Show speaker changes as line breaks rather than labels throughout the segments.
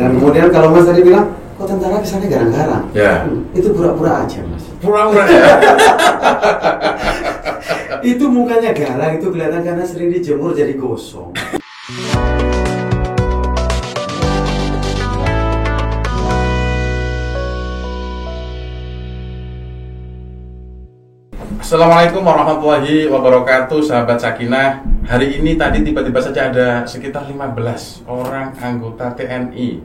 Dan kemudian kalau Mas tadi bilang, kok tentara kesannya garang-garang?
Ya.
Itu pura-pura aja, Mas.
Pura-pura ya.
Itu mukanya garang, itu kelihatan karena sering dijemur jadi gosong.
Assalamualaikum warahmatullahi wabarakatuh, sahabat Sakinah. Hari ini tadi tiba-tiba saja ada sekitar 15 orang anggota TNI,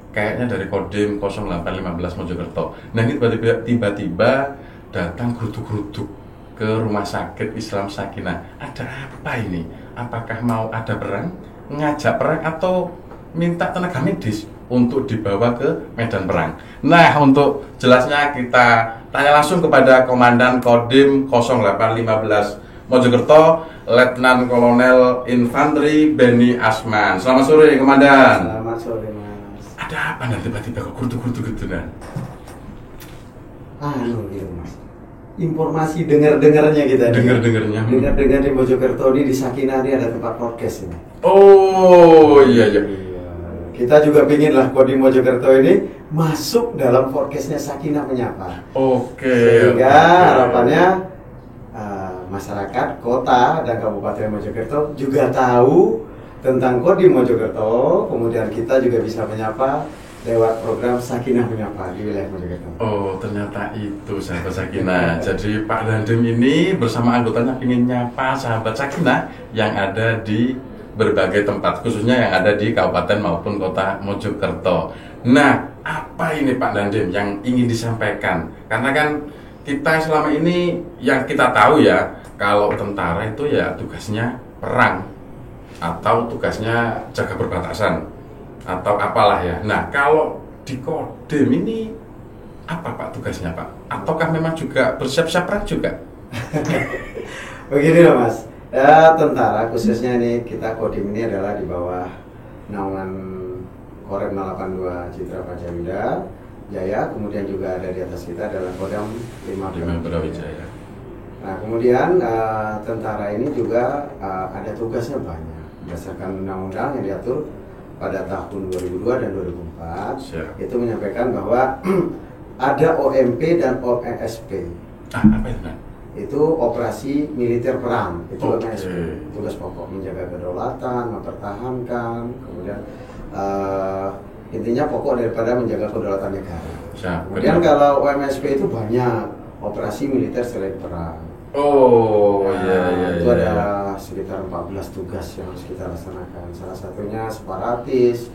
kayaknya dari Kodim 0815 Mojokerto. Nah ini tiba-tiba datang geruduk-geruduk ke rumah sakit Islam Sakinah. Ada apa ini? Apakah mau ada perang, ngajak perang, atau minta tenaga medis untuk dibawa ke medan perang? Nah, untuk jelasnya kita tanya langsung kepada Komandan Kodim 0815 Mojokerto, Letnan Kolonel Infanteri Beni Asman. Selamat sore, Komandan.
Selamat sore, Mas.
Ada apa nanti tiba-tiba kok geruduk-geruduk gitu, Nan?
Gitu, Mas. Informasi dengar-dengarnya kita.
Dengar-dengarnya.
Dengar-dengar di Mojokerto ini, di Sakinah ini ada tempat podcast ini.
Oh, iya.
Kita juga pingin lah Kodim Mojokerto ini masuk dalam podcastnya Sakinah Menyapa.
Oke.
Sehingga harapannya masyarakat kota dan Kabupaten Mojokerto juga tahu tentang Kodim Mojokerto. Kemudian kita juga bisa menyapa lewat program Sakinah Menyapa di wilayah Mojokerto. Oh,
ternyata itu sahabat Sakinah. Jadi Pak Dandim ini bersama anggotanya ingin nyapa sahabat Sakinah yang ada di berbagai tempat, khususnya yang ada di kabupaten maupun kota Mojokerto. Nah, apa ini Pak Dandim yang ingin disampaikan? Karena kan kita selama ini yang kita tahu ya, kalau tentara itu ya tugasnya perang atau tugasnya jaga perbatasan atau apalah ya. Nah, kalau di Kodim ini apa Pak tugasnya Pak? Ataukah memang juga bersiap-siap perang juga?
Begini loh Mas. Ya, tentara khususnya ini kita Kodim ini adalah di bawah naungan Korem 082 Citra Pajawida Jaya, kemudian juga ada di atas kita adalah Kodam 5 Brawijaya. Nah, kemudian tentara ini juga ada tugasnya banyak berdasarkan undang-undang yang diatur pada tahun 2002 dan 2004. Itu menyampaikan bahwa ada OMP dan OSP.
Apa itu, Pak?
Itu operasi militer perang, itu MSP. Tugas pokok menjaga kedaulatan, mempertahankan, kemudian intinya pokok daripada menjaga kedaulatan negara. Kemudian kalau OMSP itu banyak operasi militer selain perang. Itu ada sekitar 14 tugas yang harus kita laksanakan. Salah satunya separatis,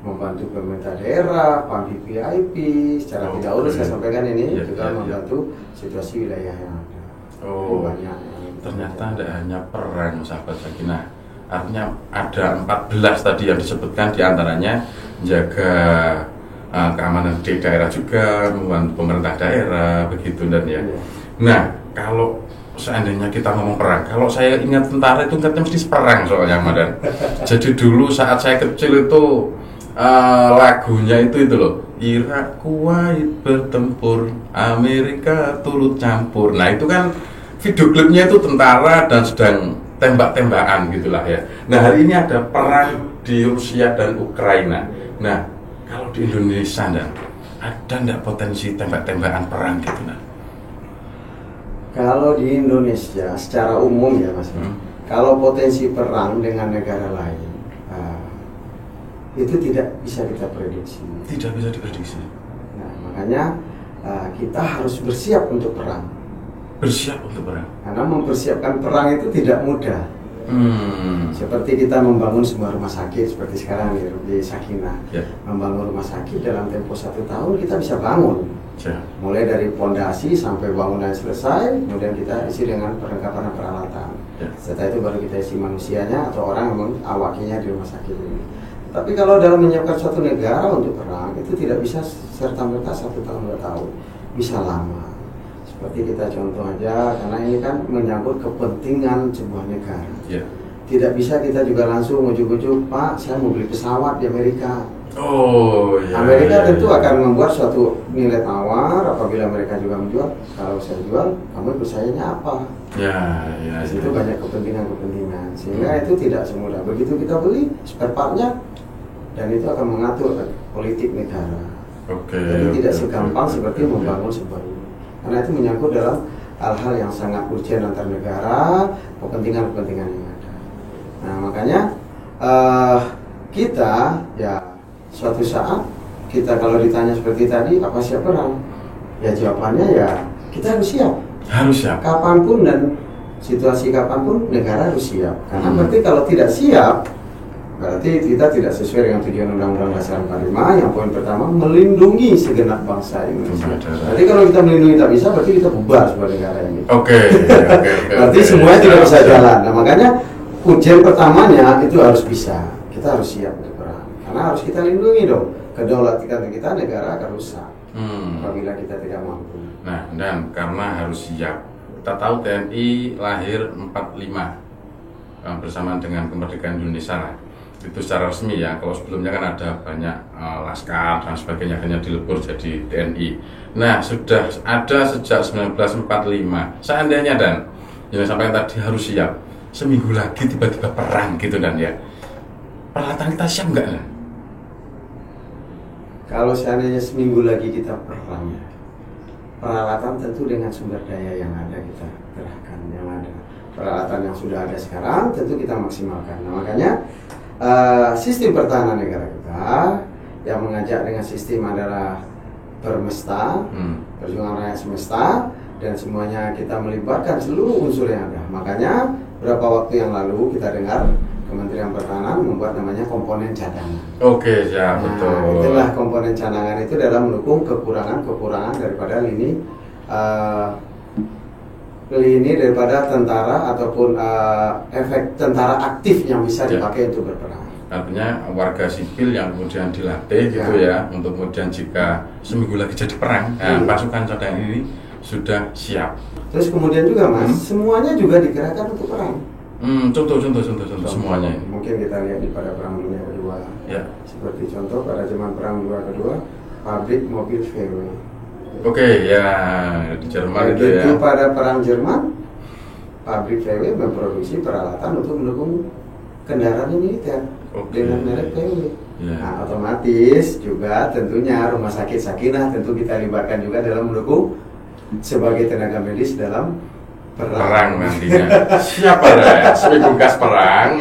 membantu pemerintah daerah, PAMI VIP, secara tidak urus saya sampaikan ini juga membantu situasi wilayah yang ada. Banyak.
Ternyata tidak hanya perang sahabat Sakinah, artinya ada 14 tadi yang disebutkan, diantaranya menjaga keamanan di daerah juga, membantu pemerintah daerah, begitu dan ya. Nah, kalau seandainya kita ngomong perang, kalau saya ingat tentara itu ingatnya mesti perang soalnya, Madan. Jadi dulu saat saya kecil itu lagunya itu loh, Irak Kuwait bertempur, Amerika turut campur. Nah itu kan video klipnya itu tentara dan sedang tembak-tembakan gitulah ya. Nah hari ini ada perang di Rusia dan Ukraina. Nah kalau di Indonesia ada nggak potensi tembak-tembakan perang gitu?
Kalau di Indonesia secara umum ya Mas, kalau potensi perang dengan negara lain itu tidak bisa kita prediksi.
Tidak bisa diprediksi.
Nah, makanya kita harus bersiap untuk perang.
Bersiap untuk perang.
Karena mempersiapkan perang itu tidak mudah. Seperti kita membangun sebuah rumah sakit seperti sekarang di Sakinah. Membangun rumah sakit dalam tempo 1 tahun kita bisa bangun. Mulai dari pondasi sampai bangunan selesai, kemudian kita isi dengan perlengkapan peralatan. Setelah itu baru kita isi manusianya atau orang yang awakinya di rumah sakit ini. Tapi kalau dalam menyiapkan suatu negara untuk perang itu tidak bisa serta-merta 1 tahun 2 tahun, bisa lama. Seperti kita contoh aja, karena ini kan menyangkut kepentingan sebuah negara. Tidak bisa kita juga langsung ujuk-ujuk, Pak, saya mau beli pesawat di Amerika. Amerika tentu akan membuat suatu nilai tawar apabila mereka juga menjual. Kalau saya jual, kamu ikut sayanya apa? Di situ banyak kepentingan-kepentingan, sehingga itu tidak semudah. Begitu kita beli spare partnya, dan itu akan mengatur politik negara.
Jadi
tidak segampang seperti membangun sebuah ini, karena itu menyangkut dalam hal-hal yang sangat urgent antar negara, kepentingan-kepentingan yang ada. Nah makanya kita ya suatu saat kita kalau ditanya seperti tadi apa siap perang, ya jawabannya ya kita harus siap.
Harus siap.
Kapanpun dan situasi kapanpun negara harus siap. Karena berarti kalau tidak siap, berarti kita tidak sesuai dengan tujuan Undang-Undang Dasar 45 yang poin pertama melindungi segenap bangsa Indonesia. Berarti kalau kita melindungi tak bisa, berarti kita bubar sebuah negara ini. Berarti semuanya tidak bisa jalan. Nah makanya ujian pertamanya itu harus bisa. Kita harus siap untuk perang. Karena harus kita lindungi dong. Kedaulatan kita negara akan rusak apabila kita tidak mampu.
Nah, dan karena harus siap, kita tahu TNI lahir 45 bersamaan dengan kemerdekaan Indonesia. Itu secara resmi ya. Kalau sebelumnya kan ada banyak laskar dan sebagainya, hanya dilebur jadi TNI. Nah, sudah ada sejak 1945. Seandainya dan yang sampai tadi harus siap, seminggu lagi tiba-tiba perang gitu dan ya, peralatan kita siap nggak?
Kalau seandainya seminggu lagi kita perang, peralatan tentu dengan sumber daya yang ada kita kerahkan, yang ada peralatan yang sudah ada sekarang tentu kita maksimalkan. Nah makanya sistem pertahanan negara kita yang mengajak dengan sistem adalah permesta, perjuangan rakyat semesta, dan semuanya kita melibatkan seluruh unsur yang ada. Makanya beberapa waktu yang lalu kita dengar Kementerian Pertahanan membuat namanya komponen cadangan.
Ya betul.
Itulah komponen cadangan itu dalam mendukung kekurangan daripada lini daripada tentara ataupun efek tentara aktif yang bisa dipakai untuk berperang.
Artinya warga sipil yang kemudian dilatih gitu ya, untuk kemudian jika seminggu lagi jadi perang, pasukan cadangan ini sudah siap.
Terus kemudian juga Mas, semuanya juga dikerahkan untuk perang.
Contoh semuanya ini.
Mungkin kita lihat pada Perang Dunia Kedua.
Ya.
Seperti contoh pada zaman Perang Dunia Kedua, pabrik mobil VW.
Ya di Jerman itu ya.
Itu pada Perang Jerman, pabrik VW memproduksi peralatan untuk mendukung kendaraan militer dengan merek VW. Nah, otomatis juga tentunya Rumah Sakit Sakinah tentu kita libatkan juga dalam mendukung sebagai tenaga medis dalam perang
nantinya. Siapa deh? Seminggu gas perang,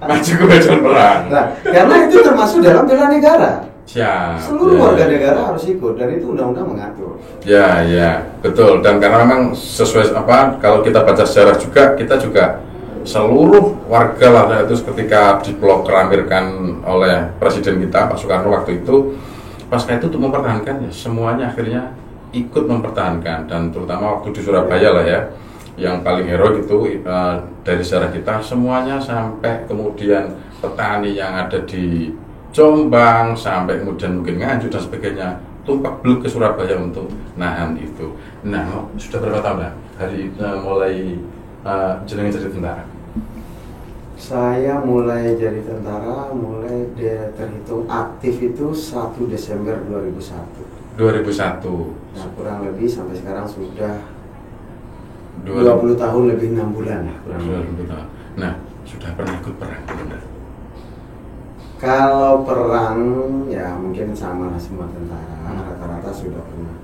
maju ke medan perang.
Nah, karena itu termasuk dalam bela negara.
Siap.
Seluruh warga negara harus ikut dan itu undang-undang mengatur.
Ya, betul. Dan karena memang sesuai kalau kita baca sejarah juga, kita juga seluruh warga lah itu ketika diproklamirkan oleh presiden kita Pak Soekarno waktu itu, pasca itu untuk mempertahankan ya semuanya akhirnya ikut mempertahankan, dan terutama waktu di Surabaya lah ya, yang paling heroik itu dari sejarah kita semuanya, sampai kemudian petani yang ada di Jombang sampai kemudian mungkin Nganjuk dan sebagainya tumpak beluk ke Surabaya untuk nahan itu. Nah, sudah berapa tahun hari mulai jenengan jadi tentara?
Saya mulai jadi tentara terhitung aktif itu 1 Desember 2001.
2001.
Nah, kurang lebih sampai sekarang sudah 20 tahun lebih 6 bulan lah kurang lebih.
Nah, sudah pernah ikut perang belum?
Kalau perang ya mungkin sama lah semua tentara, rata-rata sudah pernah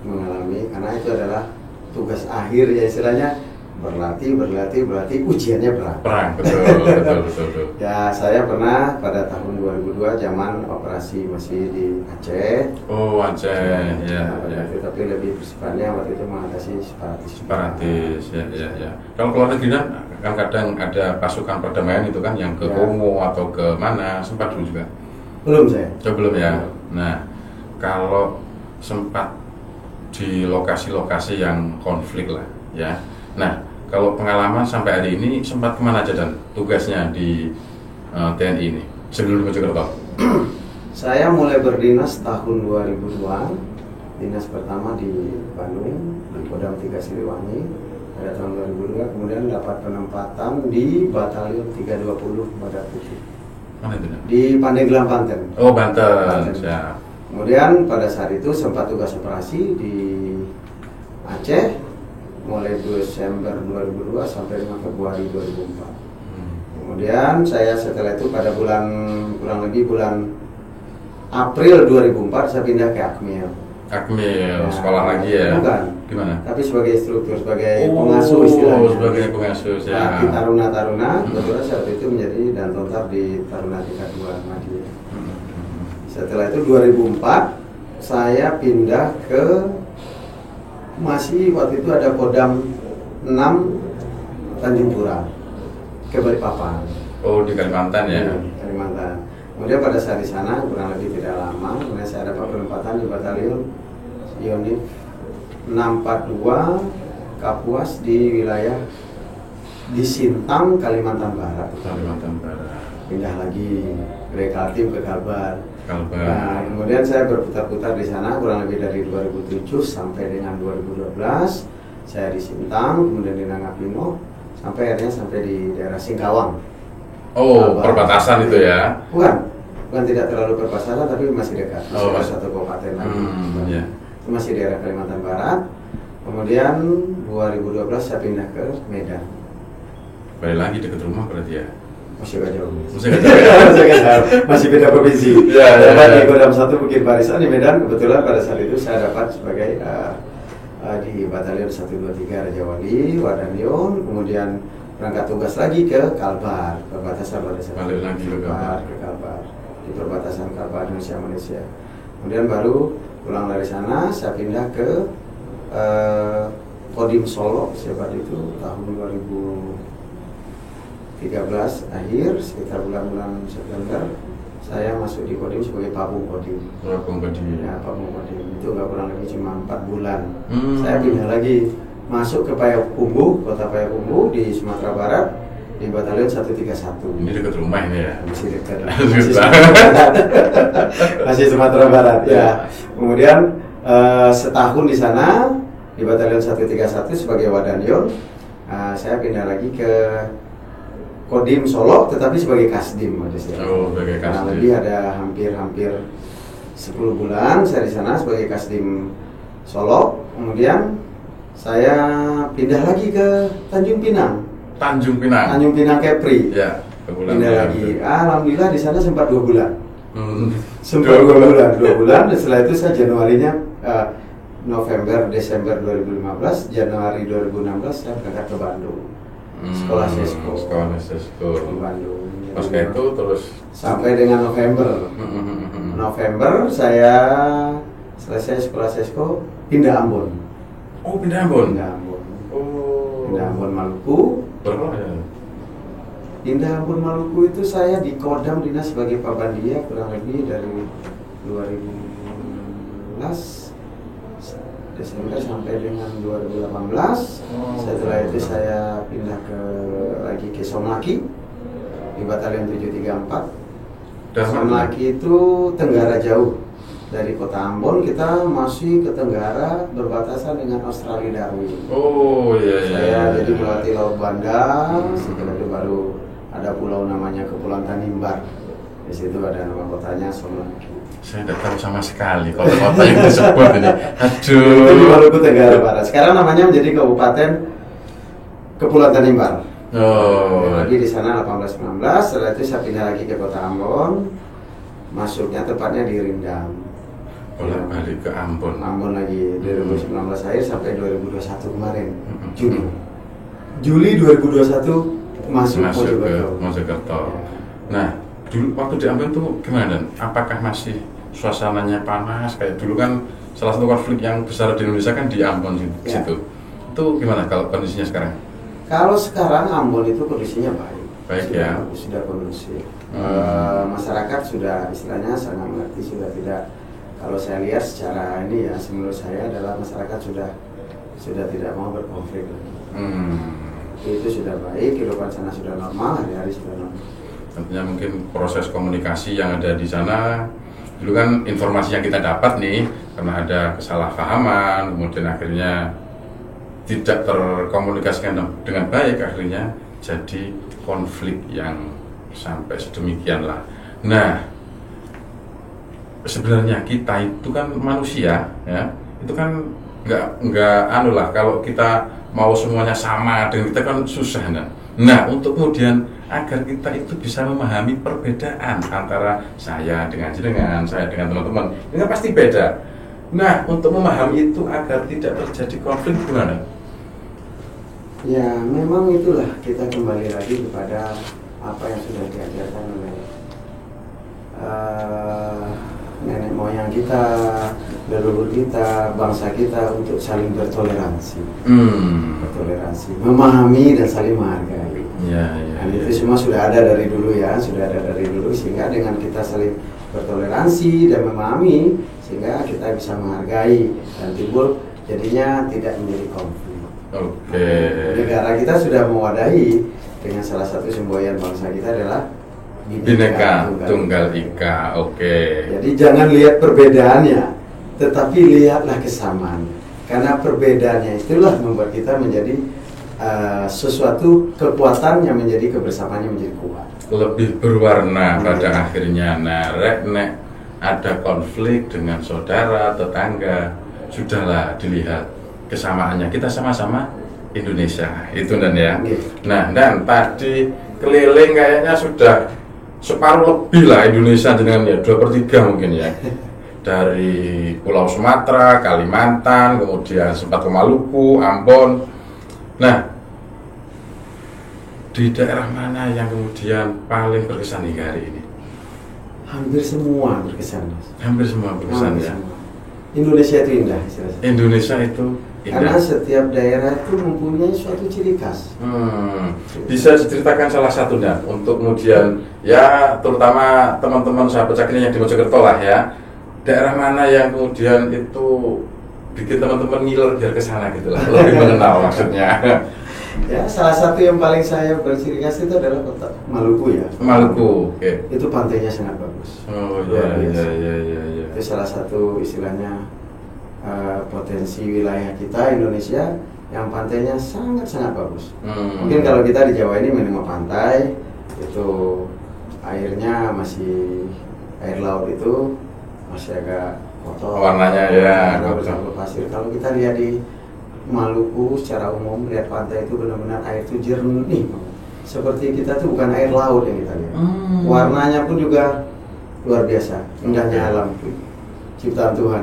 mengalami, karena itu adalah tugas akhir ya istilahnya, berlatih, ujiannya berat.
Perang, betul.
Ya, saya pernah pada tahun 2002 zaman operasi masih di Aceh.
Aceh, ya.
Tapi lebih bersifatnya waktu itu mengatasi separatis.
Ya. Kalau keluar negeri kan kadang ada pasukan perdamaian itu kan yang ke Kongo atau ke mana, sempat dulu juga?
Belum saya.
Belum ya. Nah, kalau sempat di lokasi-lokasi yang konflik lah, ya. Nah, kalau pengalaman sampai hari ini sempat kemana aja dan tugasnya di TNI ini sebelum di Mojokerto?
Saya mulai berdinas tahun 2002. Dinas pertama di Bandung di Kodam 3 Siliwangi pada tahun 2002. Kemudian dapat penempatan di Batalion 320 Badak Putih.
Mana itu?
Di Pandeglang, Banten.
Banten. Ya.
Kemudian pada saat itu sempat tugas operasi di Aceh mulai Desember 2002 sampai dengan Februari 2004. Kemudian saya setelah itu pada kurang lebih bulan April 2004 saya pindah ke Akmil.
Akmil, sekolah lagi ya?
Bukan.
Gimana?
Tapi sebagai instruktur, sebagai pengasuh istilahnya.
Sebagai pengasuh ya.
Di Taruna, kebetulan saya waktu itu menjadi dan tontar di Taruna tingkat 2 Madya. Setelah itu 2004 saya pindah ke masih waktu itu ada Kodam 6 Tanjung Pura ke Balikpapan.
Oh, di Kalimantan ya?
Kalimantan. Kemudian pada saat di sana kurang lebih tidak lama, kemudian saya dapat penempatan di batalion Yonif 642 Kapuas di wilayah di Sintang, Kalimantan Barat.
Kalimantan Barat.
Pindah lagi dari Kaltim ke Kalbar.
Kalbar.
Nah, kemudian saya berputar-putar di sana kurang lebih dari 2007 sampai dengan 2012. Saya di Sintang, kemudian di Nangapino, sampai akhirnya sampai di daerah Singkawang.
Oh, perbatasan itu ya?
Bukan tidak terlalu perbatasan, tapi masih dekat. Masih satu kabupaten lagi.
Yeah.
Itu masih daerah Kalimantan Barat. Kemudian 2012 saya pindah ke Medan.
Balik lagi dekat rumah berarti ya?
Masih gak jauh.
Masih
beda provinsi.
Ya.
Di Kodam 1 Bukit Barisan di Medan, kebetulan pada saat itu saya dapat sebagai di Batalion 123 Raja Wali, Wadanion, kemudian berangkat tugas lagi ke Kalbar, perbatasan
balik lagi ke
Kalbar, di perbatasan Kalbar Indonesia. Kemudian baru pulang dari sana, saya pindah ke Kodim Solo, sebat itu tahun 2013 akhir, sekitar bulan-bulan September, saya masuk di Kodim sebagai Pabung Kodim.
Pabung Kodim.
Ya, Pabung Kodim itu nggak kurang lebih cuma 4 bulan. Saya pindah lagi masuk ke Payakumbuh, kota Payakumbuh di Sumatera Barat di Batalion 131.
Ini dekat rumah ini ya?
Masih dekat. Masih Sumatera Barat ya. Kemudian setahun di sana di Batalion 131 sebagai Wadanion. Saya pindah lagi ke Kodim Solo, tetapi sebagai Kasdim.
Oh, sebagai Kasdim.
Lebih ada hampir 10 bulan saya di sana sebagai Kasdim Solo. Kemudian saya pindah lagi ke Tanjung Pinang. Tanjung Pinang Kepri.
Ya,
pindah lagi. Alhamdulillah di sana sempat 2 bulan.
Sempat
2 bulan. Dan setelah itu saya Januarinya November, Desember 2015, Januari 2016 saya berangkat ke Bandung. Sekolah Sesko di Bandung.
Pas itu terus
sampai dengan November. November saya selesai sekolah Sesko, pindah Ambon.
Oh, pindah Ambon.
Pindah Ambon Maluku.
Berapa ya?
Pindah Ambon Maluku itu saya di Kodam dinas sebagai Pabandia kurang lebih dari 2011 Desember sampai dengan 2018. Setelah itu saya pindah lagi ke Somlaki di Batalion 734. Somlaki itu Tenggara jauh. Dari kota Ambon kita masih ke Tenggara berbatasan dengan Australia Darwin.
Oh iya.
Saya jadi melewati Laut Banda. Setelah itu baru ada pulau namanya Kepulauan Tanimbar. Di situ ada nama kotanya Somlaki.
Saya tidak tahu sama sekali kalau kota yang disebut ini. Aduh.
Itu di Maluku Tenggara Barat. Sekarang namanya menjadi Kabupaten Kepulauan Tanimbar.
Oh.
Lagi di sana 18-19. Setelah itu saya pindah lagi ke kota Ambon. Masuknya tepatnya di Rindam.
Balik ke Ambon
lagi 2019 akhir sampai 2021 kemarin Juli 2021 masuk
ke Mojokerto. Nah, dulu waktu di Ambon tuh gimana Dan? Apakah masih suasananya panas kayak dulu kan? Salah satu konflik yang besar di Indonesia kan di Ambon situ. Itu gimana kalau kondisinya sekarang?
Kalau sekarang Ambon itu kondisinya baik
ya.
Sudah kondusif. Masyarakat sudah istilahnya sangat mengerti, sudah tidak. Kalau saya lihat secara ini ya, menurut saya adalah masyarakat sudah tidak mau berkonflik lagi. Itu sudah baik, kehidupan sana sudah normal, hari-hari sudah normal.
Tentunya mungkin proses komunikasi yang ada di sana, dulu kan informasi yang kita dapat nih, karena ada kesalahpahaman, kemudian akhirnya tidak terkomunikasikan dengan baik, akhirnya jadi konflik yang sampai sedemikian lah. Nah, sebenarnya kita itu kan manusia ya, itu kan nggak anu lah kalau kita mau semuanya sama dengan kita kan susah. Nah, untuk kemudian agar kita itu bisa memahami perbedaan antara saya dengan jenengan, saya dengan teman-teman, ini kan pasti beda. Nah, untuk memahami itu agar tidak terjadi konflik gimana?
Ya, memang itulah kita kembali lagi kepada apa yang sudah diajarkan oleh nenek moyang kita, leluhur kita, bangsa kita untuk saling bertoleransi, bertoleransi, memahami dan saling menghargai. Dan itu semua sudah ada dari dulu ya, sudah ada dari dulu, sehingga dengan kita saling bertoleransi dan memahami, sehingga kita bisa menghargai dan timbul jadinya tidak menjadi konflik. Negara kita sudah mewadahi dengan salah satu semboyan bangsa kita adalah
Bhinneka Tunggal Ika.
Jadi jangan lihat perbedaannya, tetapi lihatlah kesamaan. Karena perbedaannya itulah membuat kita menjadi sesuatu kekuatan yang menjadi kebersamaannya menjadi kuat. Lebih
berwarna pada akhirnya. Nah, nek ada konflik dengan saudara, tetangga, sudahlah dilihat kesamaannya. Kita sama-sama Indonesia, itu dan ya. Nah, dan tadi keliling kayaknya sudah separuh lebih lah Indonesia dengan ya 2/3 mungkin ya. Dari Pulau Sumatera, Kalimantan, kemudian sempat ke Maluku, Ambon. Nah, di daerah mana yang kemudian paling berkesan hingga hari ini?
Hampir semua berkesan.
Hampir semua berkesan ya.
Semua. Indonesia itu indah istilahnya.
Indonesia itu indah.
Karena setiap daerah itu mempunyai suatu ciri khas.
Bisa diceritakan salah satunya untuk kemudian ya terutama teman-teman sahabat Cakina yang di Mojokerto lah ya. Daerah mana yang kemudian itu bikin teman-teman ngiler biar ke sana gitu lah, lebih mengenal maksudnya.
Ya, salah satu yang paling saya berciri khas itu adalah kota Maluku ya.
Maluku,
Itu pantainya sangat bagus.
Iya.
Itu salah satu istilahnya potensi wilayah kita Indonesia yang pantainya sangat-sangat bagus. Mungkin kalau kita di Jawa ini menengok pantai, itu airnya masih air laut itu masih agak kotor.
Warnanya ya,
bercampur pasir. Kalau kita lihat di Maluku secara umum, lihat pantai itu benar-benar air itu jernih. Seperti kita tuh bukan air laut yang kita lihat. Warnanya pun juga luar biasa, indahnya alam ciptaan Tuhan.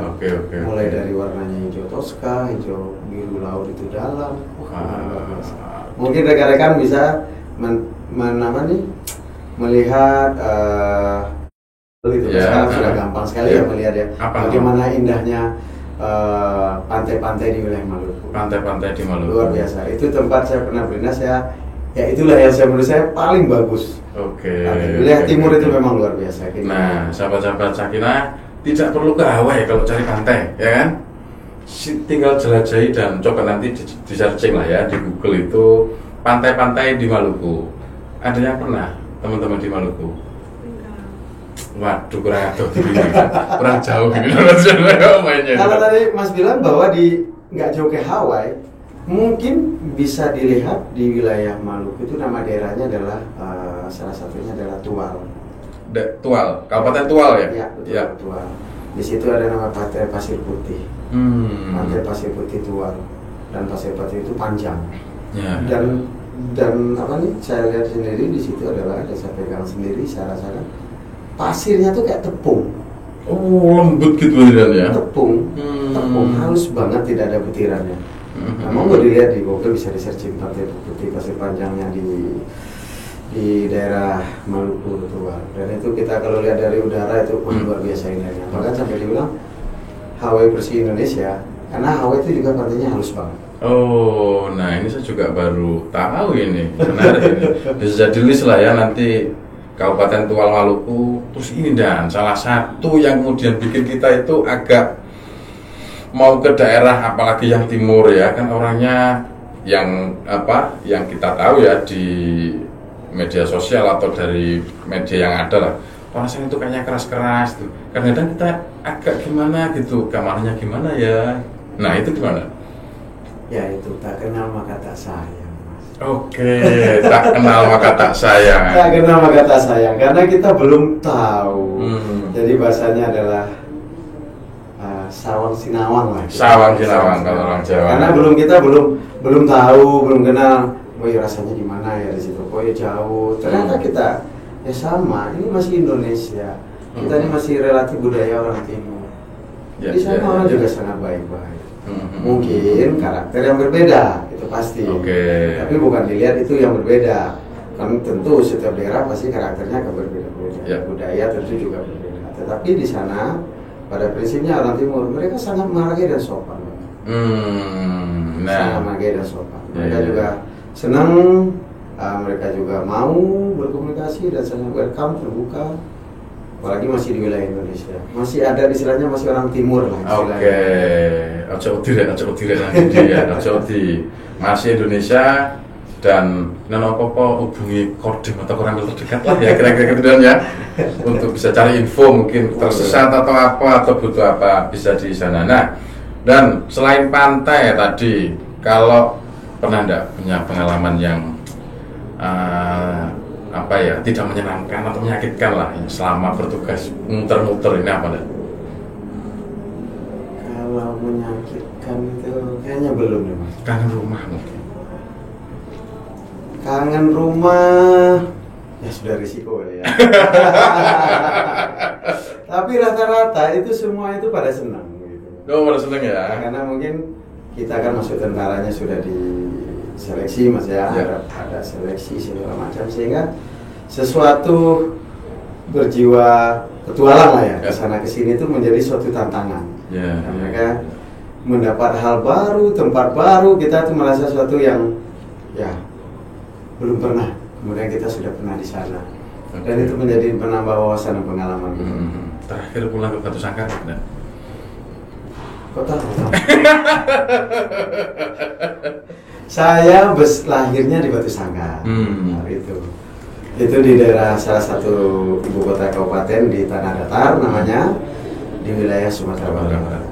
Mulai dari warnanya hijau toska, hijau biru laut itu dalam. Luar biasa. Mungkin rekan-rekan bisa melihat itu. Sekarang sudah gampang sekali ya melihat ya. Bagaimana indahnya pantai-pantai di wilayah Maluku.
Pantai-pantai di Maluku.
Luar biasa. Itu tempat saya pernah berindas ya itulah yang menurut saya paling bagus. Wilayah timur itu memang luar biasa.
Nah, sahabat-sahabat Cakina tidak perlu ke Hawaii kalau cari pantai, ya kan? Tinggal jelajahi dan coba nanti di searching lah ya di Google itu pantai-pantai di Maluku. Ada yang pernah teman-teman di Maluku? Waduh, kurang jauh ini.
Kalau tadi Mas bilang bahwa nggak jauh ke Hawaii, mungkin bisa dilihat di wilayah Maluku itu nama daerahnya adalah salah satunya adalah Tual.
Tual, Kabupaten Tual ya?
Ya, Tual. Di situ ada nama Pantai Pasir Putih. Pantai Pasir Putih Tual. Dan Pasir Putih itu panjang. Dan apa nih? Saya lihat sendiri di situ adalah saya pegang sendiri, saya rasakan pasirnya tuh kayak tepung.
Lembut gitu ya?
Tepung halus banget, tidak ada butirannya. Mau dilihat di Google, bisa di-searching Pantai Putih Pasir Panjangnya di daerah Maluku Tual. Dan itu kita kalau lihat dari udara itu luar biasa indahnya. Bahkan sampai dibilang Hawaii bersih Indonesia, karena Hawaii itu juga pantainya halus banget.
Nah ini saya juga baru tahu ini. Menarik ini. Bisa jadi list lah ya nanti Kabupaten Tual Maluku. Terus ini dan salah satu yang kemudian bikin kita itu agak mau ke daerah apalagi yang timur ya, kan orangnya yang kita tahu ya di media sosial atau dari media yang ada lah, orang sana itu kayaknya keras-keras tuh. Kadang-kadang kita agak gimana gitu, kamarnya gimana ya. Nah itu gimana?
Ya itu tak kenal maka tak sayang, Mas.
Tak kenal maka tak sayang.
Tak kenal maka tak sayang, karena kita belum tahu. Jadi bahasanya adalah sawang sinawang lah.
Sawang sinawang kalau orang Jawa.
Karena kita belum tahu, belum kenal oh ya rasanya gimana ya di situ, oh ya jauh. Ternyata kita ya sama, ini masih Indonesia, kita ini masih relatif budaya orang timur. Di sana orang juga sangat baik-baik. Mungkin karakter yang berbeda itu pasti, tapi bukan dilihat itu yang berbeda. Kan tentu setiap daerah pasti karakternya berbeda-beda, budaya tentu juga berbeda. Tetapi di sana pada prinsipnya orang timur mereka sangat menghargai dan sopan. Sangat menghargai dan sopan. Mereka juga senang, mereka juga mau berkomunikasi dan sangat welcome, terbuka. Apalagi masih di wilayah Indonesia, masih ada istilahnya masih orang timur lah istilahnya.
Masih Indonesia dan nono-popo hubungi kodim atau koran terdekat lah ya kira-kira gitu ya, untuk bisa cari info mungkin tersesat atau apa atau butuh apa bisa di sana. Nah, dan selain pantai tadi, kalau pernah enggak punya pengalaman yang tidak menyenangkan atau menyakitkan lah selama bertugas muter-muter ini apa enggak?
Kalau menyakitkan itu kayaknya belum deh Mas.
Kangen rumah mungkin.
Kangen rumah ya sudah risiko ya. Tapi rata-rata itu semua itu pada senang gitu.
Oh, pada senang ya.
Karena mungkin kita kan masuk tentaranya sudah diseleksi Mas ya. Ada seleksi segala macam sehingga sesuatu berjiwa petualang lah ya, kesana kesini itu menjadi suatu tantangan. Dan mereka mendapat hal baru, tempat baru, kita tuh merasa suatu yang ya belum pernah. Kemudian kita sudah pernah di sana, dan itu menjadi penambah wawasan dan pengalaman.
Terakhir pulang ke Batu Sangkar, enggak?
Kota. Saya lahirnya di Batu Sangkar. Itu di daerah salah satu ibu kota kabupaten di Tanah Datar namanya, di wilayah Sumatera Barat.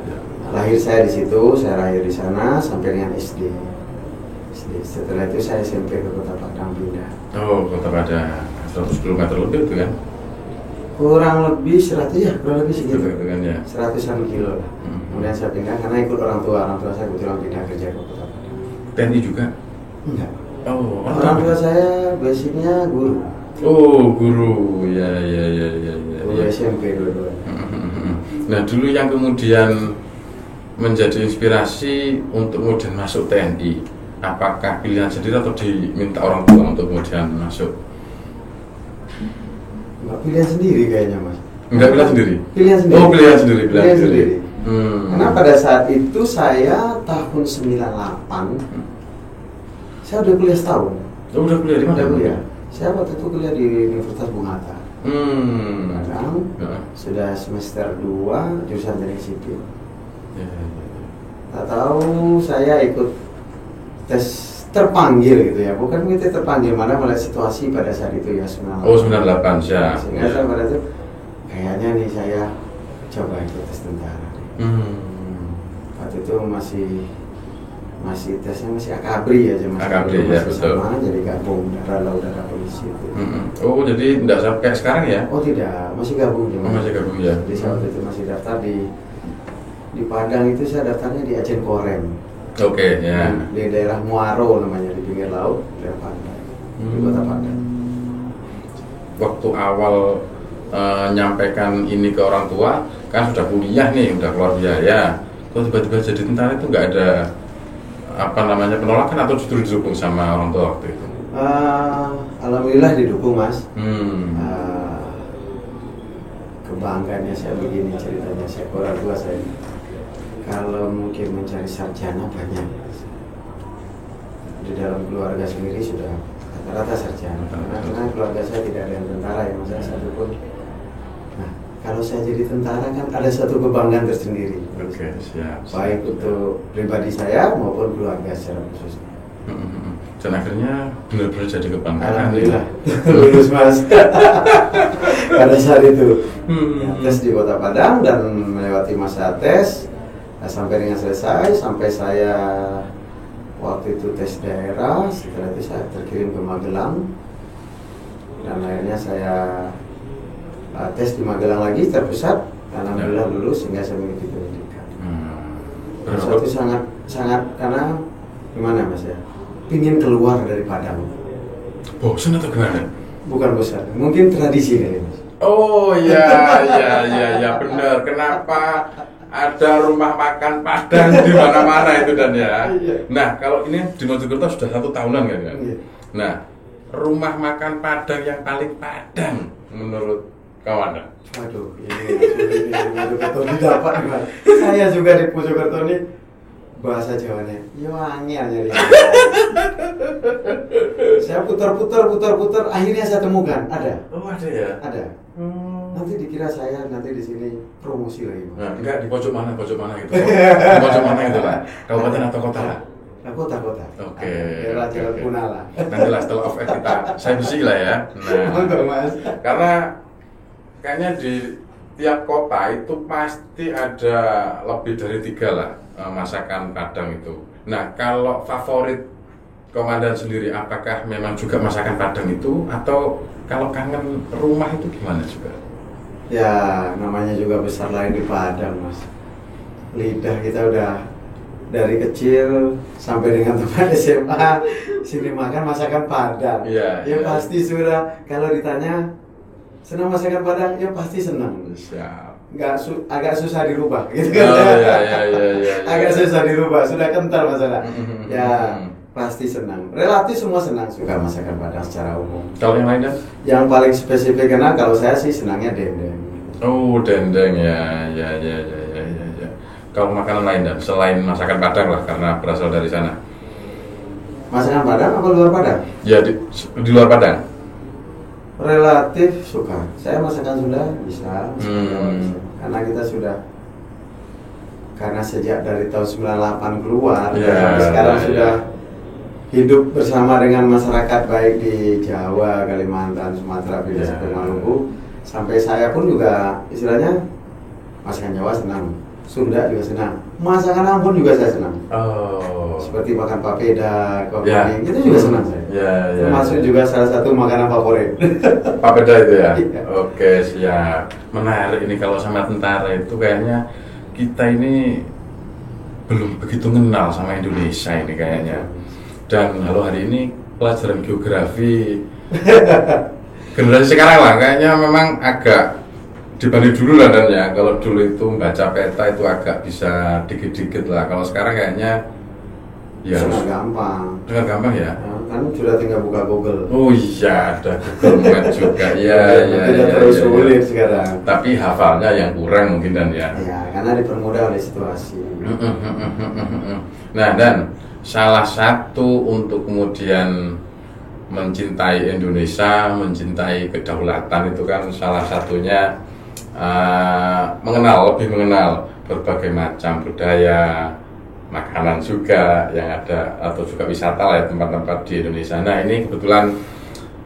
Lahir saya di situ, saya lahir di sana sampai dengan SD. Setelah itu saya SMP ke Kota Padang pindah.
Oh, Kota Padang, 100 km lebih itu kan?
Kurang lebih 100 ya, kurang lebih segitu.
Kan, ya.
100-an kilo. Kemudian saya pindah karena ikut orang tua saya kebetulan pindah kerja ke Kota Padang.
TNI juga?
Enggak.
Oh,
orang tua saya basicnya guru.
Oh, guru, ya.
Guru SMP dulu.
Nah, dulu yang kemudian menjadi inspirasi untuk kemudian masuk TNI, apakah pilihan sendiri atau diminta orang tua untuk kemudian masuk?
Enggak pilihan sendiri kayaknya Mas.
Enggak pilihan sendiri?
Pilihan sendiri.
Oh, pilihan sendiri.
Karena pada saat itu saya tahun 98 saya udah kuliah setahun.
Oh, udah kuliah di mana?
Udah kuliah. Saya waktu itu kuliah di Universitas Bung Hatta. Padang. Sudah semester 2 jurusan teknik sipil. Tak tahu saya ikut tes terpanggil gitu ya, bukan kita terpanggil, mana melihat situasi pada saat itu ya 98.
Oh, 98 ya.
Sehingga saya pada itu kayaknya nih saya coba ikut tes tentara. Waktu itu masih tesnya masih akabri aja,
akabri ya, betul.
Sama, jadi gabung udara polisi itu.
Oh, jadi tidak sampai sekarang ya?
Oh tidak, masih gabung ya.
Masih gabung ya.
Jadi waktu itu masih daftar di Padang itu saya daftarnya di Aceh Korem.
Oke, ya.
Di daerah Muaro namanya, di pinggir laut, daerah pantai, di Kota Padang.
Waktu awal nyampaikan ini ke orang tua, kan sudah kuliah nih, udah keluar biaya. Kok tiba-tiba jadi tentara itu nggak ada penolakan atau justru didukung sama orang tua waktu itu?
Alhamdulillah didukung Mas. Kebanggaannya saya begini ceritanya, saya orang tua saya. Kalau mungkin mencari sarjana banyak. Di dalam keluarga sendiri sudah rata-rata sarjana. Karena keluarga saya tidak ada yang tentara ya, Mas, satu pun. Nah, kalau saya jadi tentara kan ada satu kebanggaan tersendiri.
Oke, siap.
Baik untuk pribadi saya maupun keluarga secara khusus.
Dan akhirnya benar-benar jadi kebanggaan.
Alhamdulillah, lulus Mas. Pada saat itu tes di Kota Padang dan melewati masa tes sampai dengan selesai, sampai saya waktu itu tes daerah. Setelah itu saya terkirim ke Magelang dan akhirnya saya tes di Magelang lagi terpusat. Alhamdulillah lulus sehingga saya mengikuti pendidikan. Suatu sangat karena gimana Mas ya? pingin keluar dari Padang.
Bosan atau gimana?
Bukan bosan, mungkin tradisi kali Mas.
Oh ya benar. Kenapa ada rumah makan Padang di mana-mana itu dan ya? Nah kalau ini di Mojokerto sudah 1 tahunan kan ya? Nah rumah makan Padang yang paling Padang menurut kawan?
Waduh, ini Mojokerto didapat Mas. Saya juga di Mojokerto ini bahasa Jawanya, yo angel nyari. Saya putar, akhirnya saya temukan ada.
Oh ada ya?
Ada. Nanti dikira saya nanti di sini promosi lagi.
Nah, enggak di pojok mana gitu. Di pojok mana gitu Pak? Kabupaten atau kota lah?
Kota.
Oke.
Jalan Punala.
Nanti lah setelah off air saya besi lah ya.
Mantap Mas.
Karena kayaknya di tiap kota itu pasti ada lebih dari 3 lah masakan Padang itu. Nah kalau favorit komandan sendiri, apakah memang juga masakan Padang itu atau kalau kangen rumah itu gimana juga?
Ya namanya juga besar lain di Padang Mas. Lidah kita udah dari kecil sampai dengan tempat SMA sini makan masakan Padang. Ya pasti sudah kalau ditanya senang masakan Padang, ya pasti senang.
Siap.
Agak susah dirubah gitu kan. Agak susah dirubah, sudah kental masalah. Ya pasti senang. Relatif semua senang suka masakan Padang secara umum.
Kalau yang lainnya?
Yang paling spesifik karena kalau saya sih senangnya dendeng.
Oh dendeng ya. Kalau makanan lain dan selain masakan Padang lah karena berasal dari sana.
Masakan Padang apa luar Padang?
Ya di luar Padang.
Relatif suka. Saya masakan Sunda bisa. Karena kita sudah sejak dari tahun 98 keluar sekarang sudah hidup bersama dengan masyarakat baik di Jawa, Kalimantan, Sumatera, Bida sampai Maluku. Sampai saya pun juga istilahnya masakan Jawa senang, Sunda juga senang, masakan Ambon juga saya senang. Seperti makan papeda, kopi itu juga senang saya. Termasuk juga salah satu makanan favorit.
Papeda itu ya? Oke siap. Menarik ini kalau sama tentara itu kayaknya kita ini belum begitu kenal sama Indonesia ini kayaknya. Dan kalau hari ini pelajaran geografi generasi sekarang lah kayaknya memang agak dibanding dulu lah dan ya. Kalau dulu itu baca peta itu agak bisa dikit-dikit lah. Kalau sekarang kayaknya ya
sangat gampang.
Sangat gampang ya.
Kan sudah tinggal buka Google.
Oh iya, ada Google Maps juga.
Tidak terlalu sulit sekarang.
Tapi hafalnya yang kurang mungkin dan ya.
Ya, karena dipermudah oleh situasi.
Nah, dan salah satu untuk kemudian mencintai Indonesia, mencintai kedaulatan itu kan salah satunya lebih mengenal berbagai macam budaya, makanan juga yang ada atau juga wisata lah ya, tempat-tempat di Indonesia. Nah ini kebetulan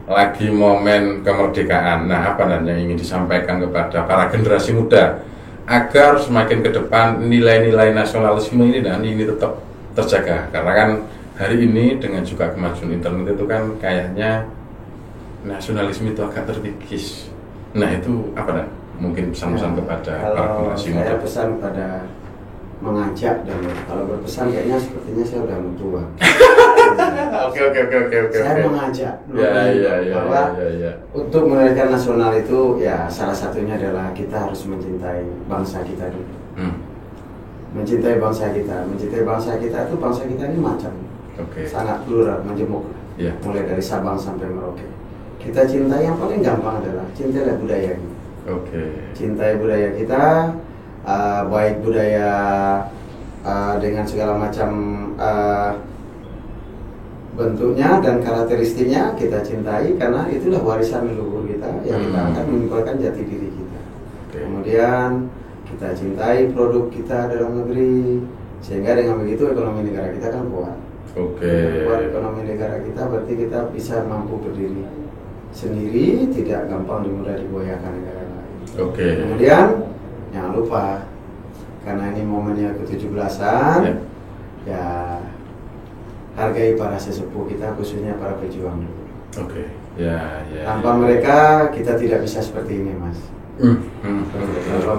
lagi momen kemerdekaan. Nah apa yang ingin disampaikan kepada para generasi muda agar semakin ke depan nilai-nilai nasionalisme ini dan ini tetap terjaga, karena kan hari ini dengan juga kemajuan internet itu kan kayaknya nasionalisme itu agak terkikis. Nah itu apa dan mungkin pesan-pesan kepada para generasi muda?
Saya pesan pada mengajak dan kalau berpesan kayaknya sepertinya saya udah tua.
Oke.
Saya mengajak bahwa untuk menarikan nasional itu ya salah satunya adalah kita harus mencintai bangsa kita dulu. Mencintai bangsa kita itu bangsa kita ini macam sangat plural, majemuk. Mulai dari Sabang sampai Merauke. Kita cintai yang paling gampang adalah cintailah budaya kita. Cintai budaya kita. Baik budaya dengan segala macam bentuknya dan karakteristiknya kita cintai karena itulah warisan leluhur kita yang kita akan menyimpulkan jati diri kita. Kemudian kita cintai produk kita dalam negeri sehingga dengan begitu ekonomi negara kita kan kuat. Kuat ekonomi negara kita berarti kita bisa mampu berdiri sendiri, tidak gampang mudah digoyahkan negara lain. Kemudian jangan lupa karena ini momennya ke-17-an ya hargai para sesepuh kita khususnya para pejuang dulu. Tanpa mereka kita tidak bisa seperti ini Mas. Tanpa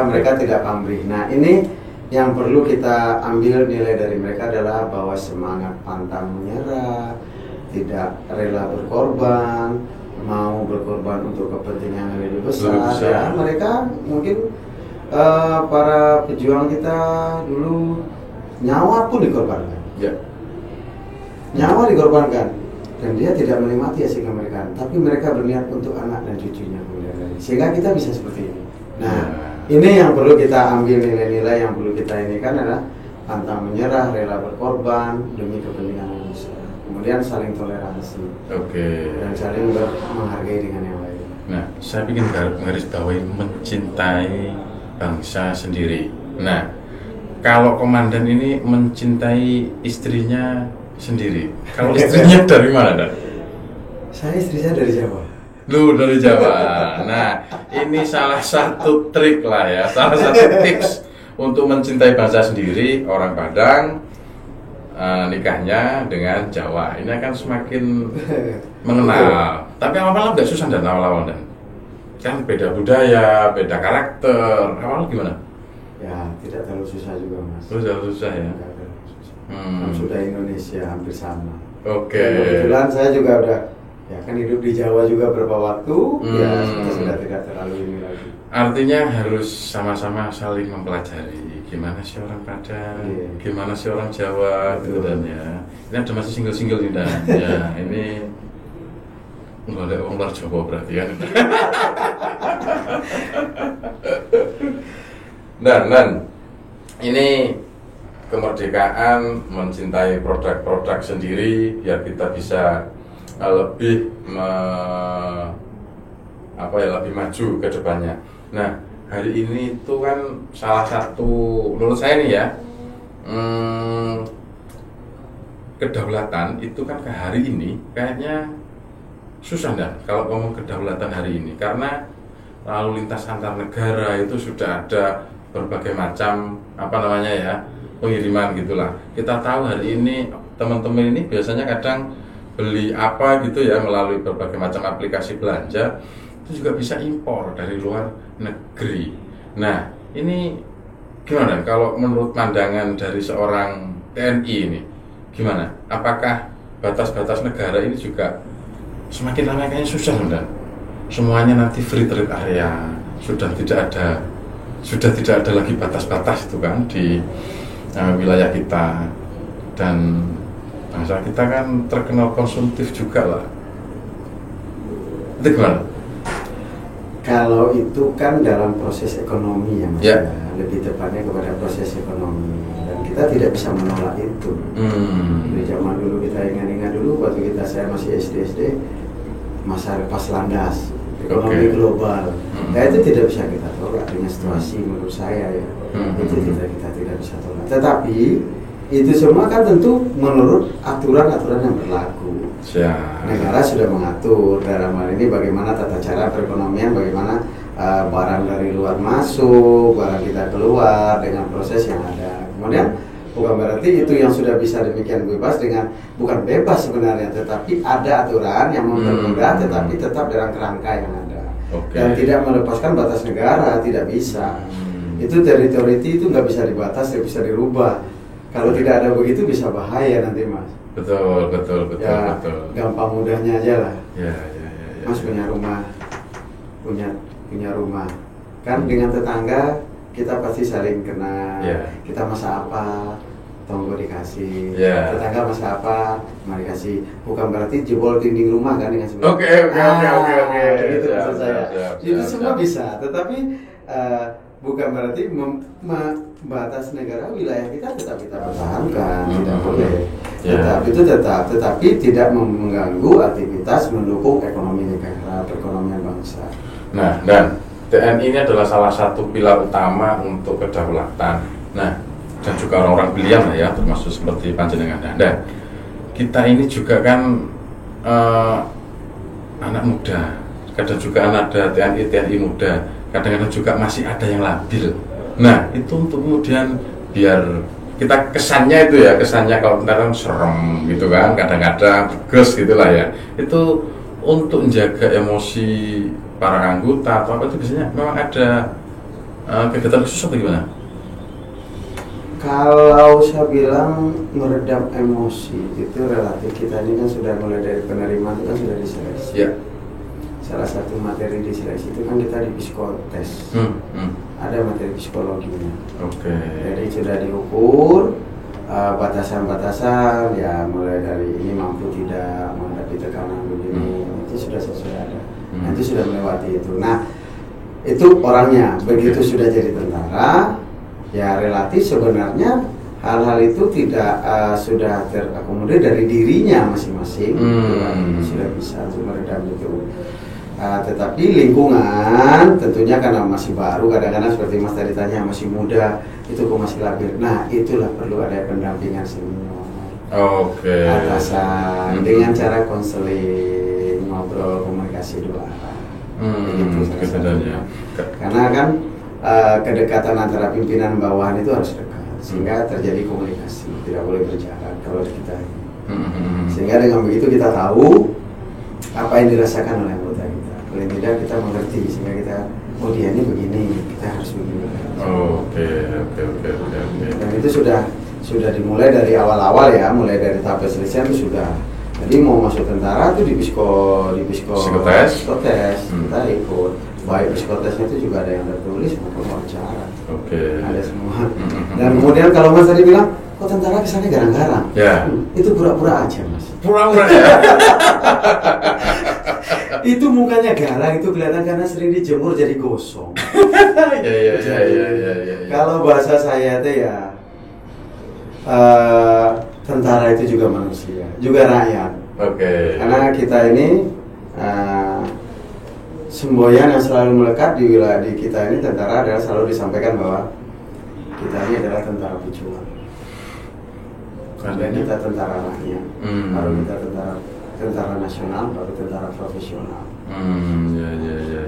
mereka tidak pamrih. Nah ini yang perlu kita ambil nilai dari mereka adalah bahwa semangat pantang menyerah, tidak rela berkorban, mau berkorban untuk kepentingan yang lebih besar. Ya, mereka mungkin para pejuang kita dulu nyawa pun dikorbankan.
Ya.
Nyawa dikorbankan dan dia tidak menikmati hasil kemerdekaan, tapi mereka berniat untuk anak dan cucunya kemudian hari. Sehingga kita bisa seperti ini. Nah, ini yang perlu kita ambil nilai-nilai yang perlu kita ini kan adalah pantang menyerah, rela berkorban demi kepentingan manusia. Kemudian saling toleransi. Dan saling menghargai dengan yang lain.
Nah, saya ingin garis bawahi mencintai bangsa sendiri. Nah, kalau komandan ini mencintai istrinya sendiri. Kalau istrinya dari mana, Dan?
Saya istri saya dari Jawa.
Lu dari Jawa. Nah, ini salah satu trik lah ya, salah satu tips untuk mencintai bangsa sendiri. Orang Padang nikahnya dengan Jawa, ini akan semakin mengenal. Tapi awal-awal nggak susah dan awal-awal dan kan beda budaya, beda karakter. Awal gimana?
Ya tidak terlalu susah juga Mas.
Terlalu susah ya.
Sudah Indonesia hampir sama.
Kebetulan
saya juga udah ya kan hidup di Jawa juga berapa waktu, ya sudah tidak terlalu ini lagi.
Artinya harus sama-sama saling mempelajari gimana sih orang Padang, gimana sih orang Jawa, gitu dan ya. Ini ada masih single-single nih Dan. Ya ini nggak ada orang luar Jawa berarti kan. Dan ini kemerdekaan, mencintai produk-produk sendiri biar kita bisa lebih lebih maju ke depannya. Nah, hari ini itu kan salah satu menurut saya nih ya, kedaulatan itu kan ke hari ini kayaknya susah dah kalau ngomong kedaulatan hari ini, karena lalu lintas antar negara itu sudah ada berbagai macam pengiriman gitulah. Kita tahu hari ini teman-teman ini biasanya kadang beli apa gitu ya melalui berbagai macam aplikasi belanja, itu juga bisa impor dari luar negeri. Nah, ini gimana kalau menurut pandangan dari seorang TNI ini gimana? Apakah batas-batas negara ini juga semakin lama kayaknya susah dan semuanya nanti free trade area, sudah tidak ada lagi batas-batas itu kan di wilayah kita, dan bangsa kita kan terkenal konsumtif juga lah. Itu gimana?
Kalau itu kan dalam proses ekonomi ya Mas, lebih tepatnya kepada proses ekonomi, dan kita tidak bisa menolak itu. Di zaman dulu kita ingat dulu waktu saya masih SD, masa pas landas ekonomi global. Nah itu tidak bisa kita tolak dengan situasi menurut saya ya. Itu kita tidak bisa tolak. Tetapi itu semua kan tentu menurut aturan-aturan yang berlaku. Negara sudah mengatur dalam hal ini bagaimana tata cara perekonomian, bagaimana barang dari luar masuk, barang kita keluar dengan proses yang ada. Kemudian bukan berarti itu yang sudah bisa demikian bebas dengan, bukan bebas sebenarnya, tetapi ada aturan yang mempermudah, tetapi tetap dalam kerangka yang ada. Dan tidak melepaskan batas negara, tidak bisa. Itu teritori itu nggak bisa dibatas, nggak bisa dirubah. Kalau tidak ada begitu bisa bahaya nanti Mas.
Betul.
Gampang mudahnya aja lah.
Ya.
Mas punya rumah, kan dengan tetangga kita pasti saling kenal. Kita masak apa, tonggo dikasih. Tetangga masak apa, mari kasih. Bukan berarti jebol dinding rumah kan dengan sebelum.
Oke.
Gitu maksud saya. Itu semua bisa, tetapi bukan berarti batas negara wilayah kita tetap kita pertahankan, tidak boleh. Tetapi tidak mengganggu aktivitas mendukung ekonomi negara, perekonomian bangsa.
Nah, dan TNI ini adalah salah satu pilar utama untuk kedaulatan. Nah, dan juga orang-orang pilihan lah ya, termasuk seperti panjenengan Anda. Kita ini juga kan anak muda, kadang juga ada TNI muda, kadang-kadang juga masih ada yang labil. Nah, itu untuk kemudian biar kita kesannya kalau kadang serem gitu kan, kadang-kadang tegas gitulah ya. Itu untuk menjaga emosi para anggota atau apa itu biasanya memang ada kegiatan khusus atau gimana?
Kalau saya bilang meredam emosi itu relatif. Kita ini kan sudah mulai dari penerimaan itu kan sudah diseleksi.
Ya.
Salah satu materi diseleksi itu kan kita di psikotes. Ada materi psikologinya.
Oke.
Jadi sudah diukur batasan-batasan ya, mulai dari ini mampu tidak menghadapi tekanan begini, itu sudah sesuai ada. Nah, itu sudah melewati itu. Nah, itu orangnya begitu sudah jadi tentara. Ya relatif sebenarnya hal-hal itu tidak sudah terakomodir dari dirinya masing-masing, sudah bisa untuk meredam itu. Tetapi lingkungan tentunya karena masih baru, kadang-kadang seperti Mas tadi tanya masih muda, itu kok masih labil. Nah itulah perlu ada pendampingan senior, atasan, dengan cara konseling, ngobrol, komunikasi dua arah. Karena kan kedekatan antara pimpinan bawahan itu harus dekat, sehingga terjadi komunikasi, tidak boleh berjarak kalau kita ini. Sehingga dengan begitu kita tahu apa yang dirasakan oleh anggota kita. Paling tidak kita mengerti, sehingga kita, oh dia ini begini, kita harus begini.
Oke.
Dan itu sudah dimulai dari awal-awal ya, mulai dari tahap perselisihan itu sudah. Jadi mau masuk tentara itu di psikotes, kita ikut. Baik psikotesnya itu juga ada yang tertulis maupun wawancara. Ada semua. Dan kemudian kalau Mas tadi bilang, kok tentara kesannya garang-garang?
Ya.
Itu pura-pura aja Mas.
Pura-pura ya.
Itu mukanya garang, itu kelihatan karena sering dijemur jadi gosong.
Ya.
Kalau bahasa saya itu ya, tentara itu juga manusia, juga rakyat. Karena kita ini semboyan yang selalu melekat di wilayah di kita ini, tentara adalah selalu disampaikan bahwa kita ini adalah tentara pejuang. Dan kita tentara rakyat, baru kita tentara nasional, baru tentara profesional.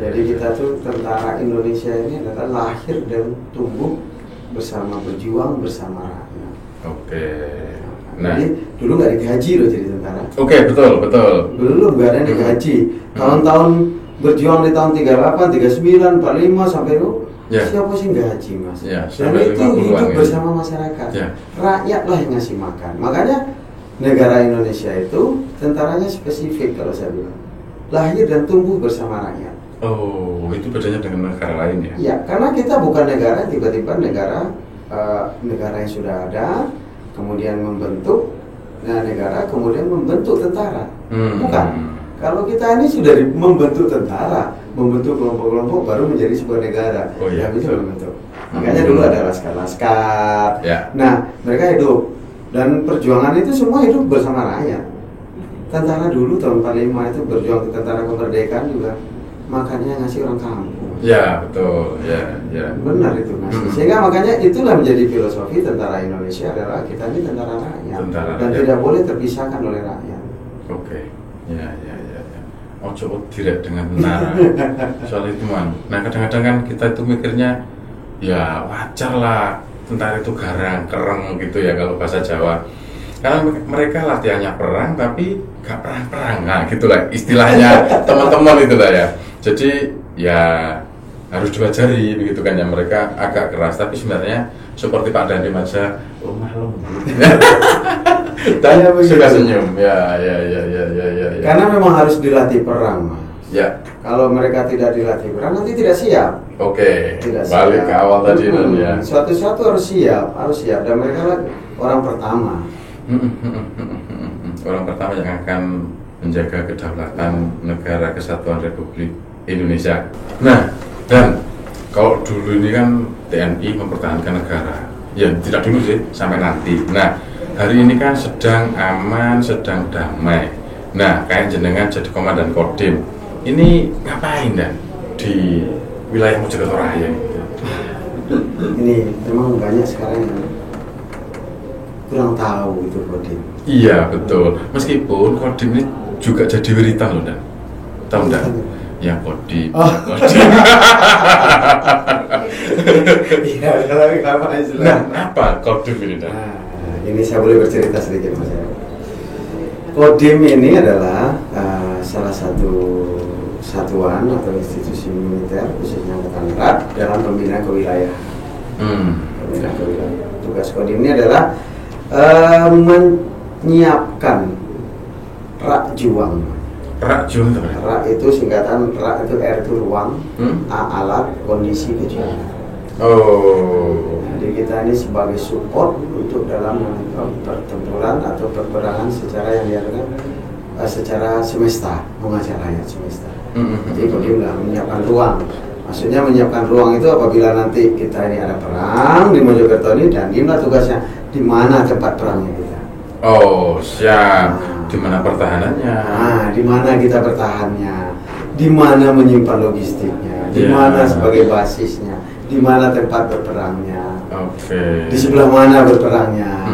Jadi kita tuh tentara Indonesia ini adalah lahir dan tumbuh bersama, berjuang bersama rakyat. Nah, jadi dulu nggak digaji loh jadi tentara.
Betul.
Dulu nggak ada yang digaji. Tahun-tahun berjuang di tahun 38, 39, 45 sampai lu siapa sih nggak haji Mas? Dan itu hidup bersama masyarakat. Rakyatlah yang ngasih makan. Makanya negara Indonesia itu tentaranya spesifik kalau saya bilang. Lahir dan tumbuh bersama rakyat.
Itu bedanya dengan negara lain ya?
Ya, karena kita bukan negara tiba-tiba negara yang sudah ada kemudian membentuk negara kemudian membentuk tentara. Bukan. Kalau kita ini sudah membentuk tentara, membentuk kelompok-kelompok baru menjadi sebuah negara. Ya bisa membentuk. Makanya dulu ada laskar-laskar. Nah, mereka hidup dan perjuangan itu semua hidup bersama rakyat. Tentara dulu tahun 45 itu berjuang ke tentara kemerdekaan juga makannya ngasih orang kampung.
Ya betul, ya.
Benar itu ngasih. Sehingga makanya itulah menjadi filosofi tentara Indonesia adalah kita ini tentara rakyat dan tidak boleh terpisahkan oleh rakyat.
Ya. Ojo direk dengan tentara soal itu man. Nah kadang-kadang kan kita itu mikirnya ya wajar lah tentara itu garang, kereng gitu ya kalau bahasa Jawa. Karena mereka latihannya perang tapi gak perang-perang, nah gitulah istilahnya teman-teman itulah ya. Jadi ya harus dipelajari begitu kan ya, mereka agak keras tapi sebenarnya seperti Pak Dandim aja malam dan suka senyum ya.
Karena memang harus dilatih perang Mas.
Ya.
Kalau mereka tidak dilatih perang nanti tidak siap.
Balik ke awal tadi ya.
Suatu harus siap dan mereka lah orang pertama.
Orang pertama yang akan menjaga kedaulatan negara kesatuan Republik Indonesia. Nah, dan kalau dulu ini kan TNI mempertahankan negara. Ya tidak dulu sih, sampai nanti. Nah, hari ini kan sedang aman, sedang damai. Nah, kayak jenengan jadi komandan Kodim. Ini ngapain dan di wilayah Mojokerto Raya ini?
Ini memang banyak sekarang yang kurang tahu itu Kodim.
Iya betul. Meskipun Kodim ini juga jadi berita loh dan tahu enggak? Ya Kodim. Kodim.
Iya, tapi apa istilah?
Nah, apa Kodim ini dan?
Ini saya boleh bercerita sedikit Mas. Kodim ini adalah salah satu satuan atau institusi militer khususnya Angkatan Darat dalam pembinaan kewilayahan. Pembinaan kewilayahan. Tugas Kodim ini adalah menyiapkan rak juang.
Rak juang itu apa?
Rak itu singkatan, rak itu R itu ruang, A alat, kondisi kejuangan.
Oh.
Jadi kita ini sebagai support untuk dalam pertempuran atau perperangan secara yang diadakan secara semesta, mengajak rakyat semesta. Jadi Kodim lah menyiapkan ruang. Maksudnya menyiapkan ruang itu apabila nanti kita ini ada perang di Mojokerto ini, dan Dimlah tugasnya di mana tempat perangnya kita.
Oh, siap. Di mana pertahanannya?
Di mana kita bertahannya? Di mana menyimpan logistiknya? Di mana sebagai basisnya? Di mana tempat berperangnya?
Oke.
Di sebelah mana berperangnya?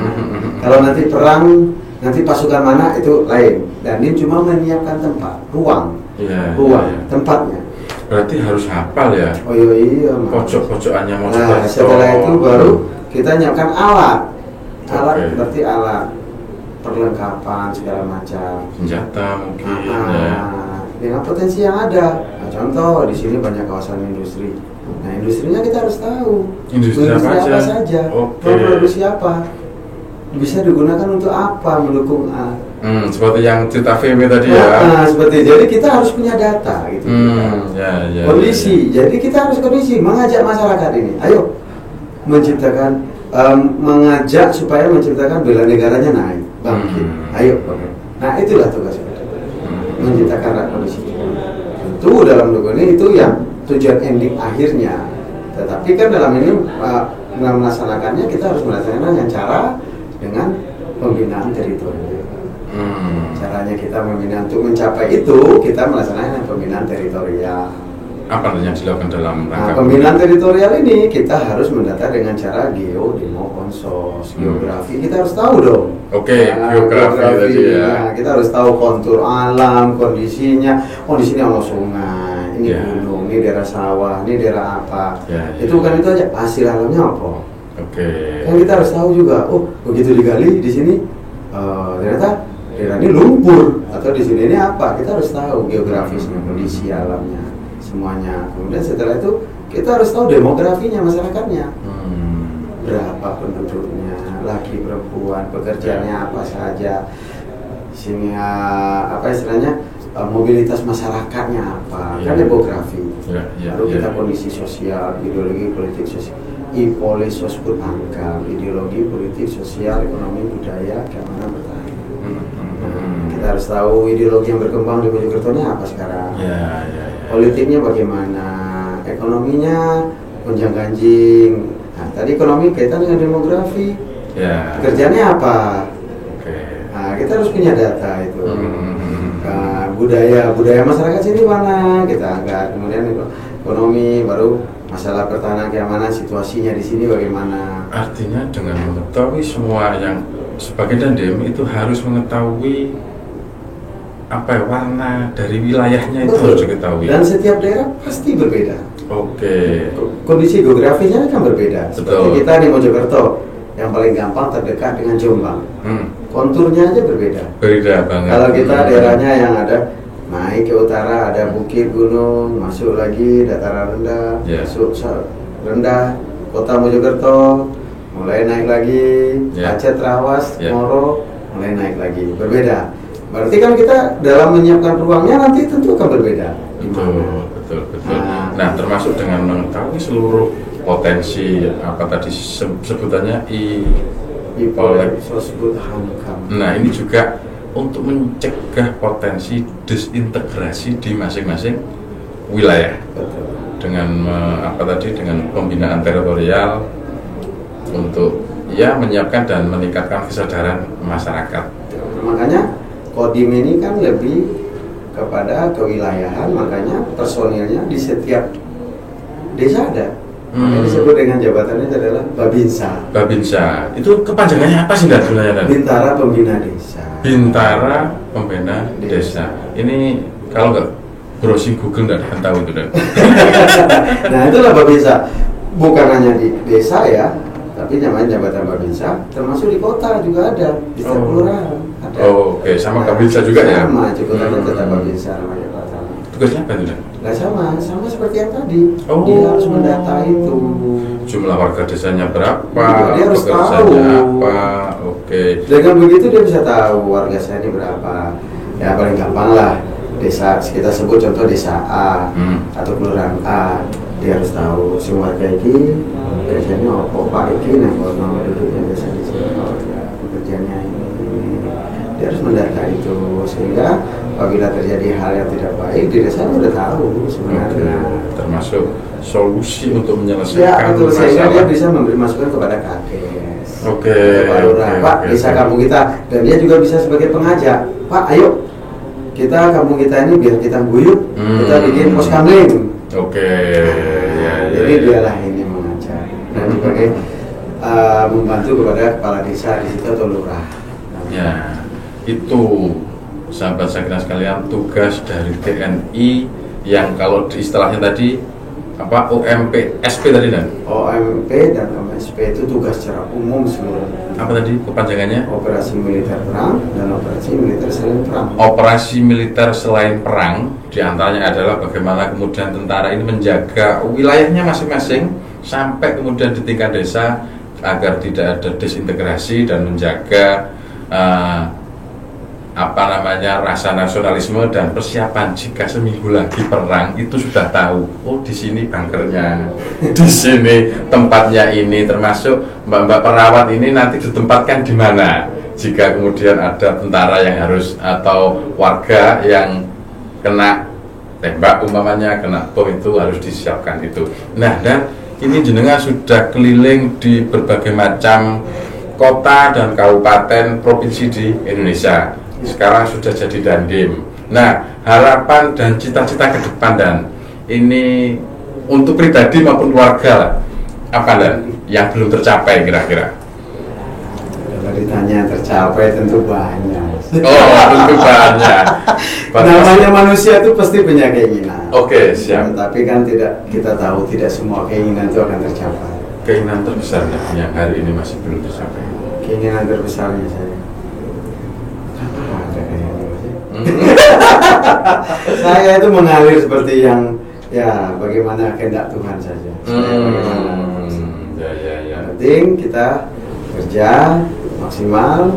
Kalau nanti perang, nanti pasukan mana itu lain. Dan ini cuma menyiapkan tempat, ruang, tempatnya.
Berarti harus hafal ya?
Oh iya.
Pojok-pojokannya mau
setelah itu baru kita nyiapkan alat. Alat berarti alat perlengkapan segala macam,
senjata mungkin.
Dengan potensi yang ada. Nah, contoh di sini banyak kawasan industri. Nah, industrinya kita harus tahu.
Industri apa
saja. Produksi apa? Bisa digunakan untuk apa? Mendukung
seperti yang cerita film tadi ya.
Seperti jadi kita harus punya data gitu. Kondisi. Jadi kita harus kondisi, mengajak masyarakat ini. Ayo menciptakan, mengajak supaya menciptakan bela negaranya naik, bangkit. Ayo. Nah, itulah tugas kita. Menciptakan kondisi. Tentu dalam dukungan itu yang tujuan ending akhirnya. Tetapi kan dalam ini melaksanakannya kita harus melaksanakan dengan pembinaan teritorial. Caranya kita membina untuk mencapai itu, kita melaksanakan pembinaan teritorial.
Apa yang dilakukan dalam rangka
pembinaan teritorial ini? Kita harus mendata dengan cara konsos, geografi. Kita harus tahu dong.
Geografi tadi ya.
Kita harus tahu kontur alam, kondisinya. Oh, di sini ada sungai, ini gunung, ini daerah sawah, ini daerah apa. Itu bukan itu aja, hasil alamnya apa. Kan kita harus tahu juga. Oh, begitu digali di sini ternyata daerah ini lumpur, atau di sini ini apa. Kita harus tahu geografisnya, kondisi alamnya, semuanya. Kemudian setelah itu kita harus tahu demografinya, masyarakatnya. Berapa penduduknya, laki perempuan, pekerjaannya apa saja. Sini apa istilahnya, mobilitas masyarakatnya apa. Kan demografi. Lalu kita kondisi sosial, ideologi, politik, sosial. Polis sosbud angka, ideologi, politik, sosial, ekonomi, budaya, keamanan, pertahanan. Kita harus tahu ideologi yang berkembang di Mojokerto ini apa sekarang. Politiknya bagaimana, ekonominya gonjang ganjing. Nah, tadi ekonomi kaitan dengan demografi. Pekerjaannya apa? Nah, kita harus punya data itu. Budaya masyarakat sini mana kita angkat. Kemudian ekonomi, baru masalah pertahanan, keamanan, situasinya di sini bagaimana.
Artinya dengan mengetahui semua yang sebagai Dandim itu harus mengetahui warna dari wilayahnya. Itu harus diketahui.
Dan setiap daerah pasti berbeda. Kondisi geografisnya kan berbeda. Seperti kita di Mojokerto yang paling gampang terdekat dengan Jombang. Konturnya aja berbeda.
Beda banget.
Kalau kita daerahnya yang ada naik ke utara, ada bukit, gunung, masuk lagi dataran rendah, masuk rendah, kota Mojokerto, mulai naik lagi, Aceh, Trawas, Moro, mulai naik lagi, berbeda. Berarti kan kita dalam menyiapkan ruangnya nanti tentu akan berbeda.
Betul. Nah, termasuk dengan mengetahui seluruh potensi apa tadi sebutannya
sosbud hankam.
Nah, ini juga untuk mencegah potensi disintegrasi di masing-masing wilayah. Dengan dengan pembinaan teritorial untuk menyiapkan dan meningkatkan kesadaran masyarakat.
Makanya Kodim ini kan lebih kepada kewilayahan, makanya personilnya di setiap desa ada. Yang disebut dengan jabatannya adalah Babinsa.
Itu kepanjangannya apa sih sebenarnya?
Bintara Pembina Desa.
Bintara Pembina Desa. Ini kalau nggak browsing Google nggak akan tahu itu.
Nah, itulah Babinsa. Bukan hanya di desa ya, tapi namanya jabatan Babinsa. Termasuk di kota juga ada, di setiap kelurahan ada.
Sama Babinsa juga ya.
Sama, cukup tetap Babinsa namanya.
tugasnya apa itu?
Nah sama seperti yang tadi.
Oh.
Dia harus mendata itu.
Jumlah warga desanya berapa?
Iya, dia harus
pekerjaannya
tahu.
apa? Oke.
Dengan begitu dia bisa tahu warga saya ini berapa. Ya paling gampang lah. Desa kita sebut contoh desa A atau kelurahan A. Dia harus tahu si warga ini biasanya Pak ini nah kalau duduknya biasa di sini, pekerjaannya ini. Dia harus mendata itu sehingga apabila terjadi hal yang tidak baik di desa udah tahu sebenarnya.
Termasuk solusi untuk menyelesaikan
ya, betul, sehingga dia
masalah.
bisa memberi masukan kepada kakes.
Oke.
Pak, desa kampung kita, dan dia juga bisa sebagai pengajak. Pak, ayo kita kampung kita ini biar kita guyup, kita bikin pos kamling.
Oke.
Jadi dialah ini mengajak dan sebagai membantu kepada kepala desa di situ atau lurah.
Ya, itu sahabat Sakinah sekalian tugas dari TNI yang kalau di istilahnya tadi apa OMP SP tadi dan
OMP dan OMSP itu tugas secara umum seluruh.
apa tadi kepanjangannya?
Operasi militer perang dan operasi militer selain perang.
Operasi militer selain perang diantaranya adalah bagaimana kemudian tentara ini menjaga wilayahnya masing-masing sampai kemudian di tingkat desa agar tidak ada disintegrasi dan menjaga rasa nasionalisme dan persiapan jika seminggu lagi perang itu sudah tahu. Oh, di sini bunkernya, di sini tempatnya ini, termasuk mbak-mbak perawat ini nanti ditempatkan di mana. Jika kemudian ada tentara yang harus atau warga yang kena tembak umpamanya, kena bom itu harus disiapkan itu. Nah, dan ini jenengan sudah keliling di berbagai macam kota dan kabupaten provinsi di Indonesia. Sekarang sudah jadi dandim. Nah, harapan dan cita-cita ke depan dan ini untuk pribadi maupun keluarga apa dan yang belum tercapai kira-kira?
Kalau ditanya tercapai tentu banyak.
Oh, tentu banyak.
Namanya manusia itu pasti punya keinginan.
Oke, siap.
Tapi kan kita tahu tidak semua keinginan itu akan tercapai.
Keinginan terbesarnya yang hari ini masih belum tercapai.
Keinginan terbesarnya saya. Saya itu mengalir seperti yang ya bagaimana kehendak Tuhan saja. Yang penting kita kerja maksimal,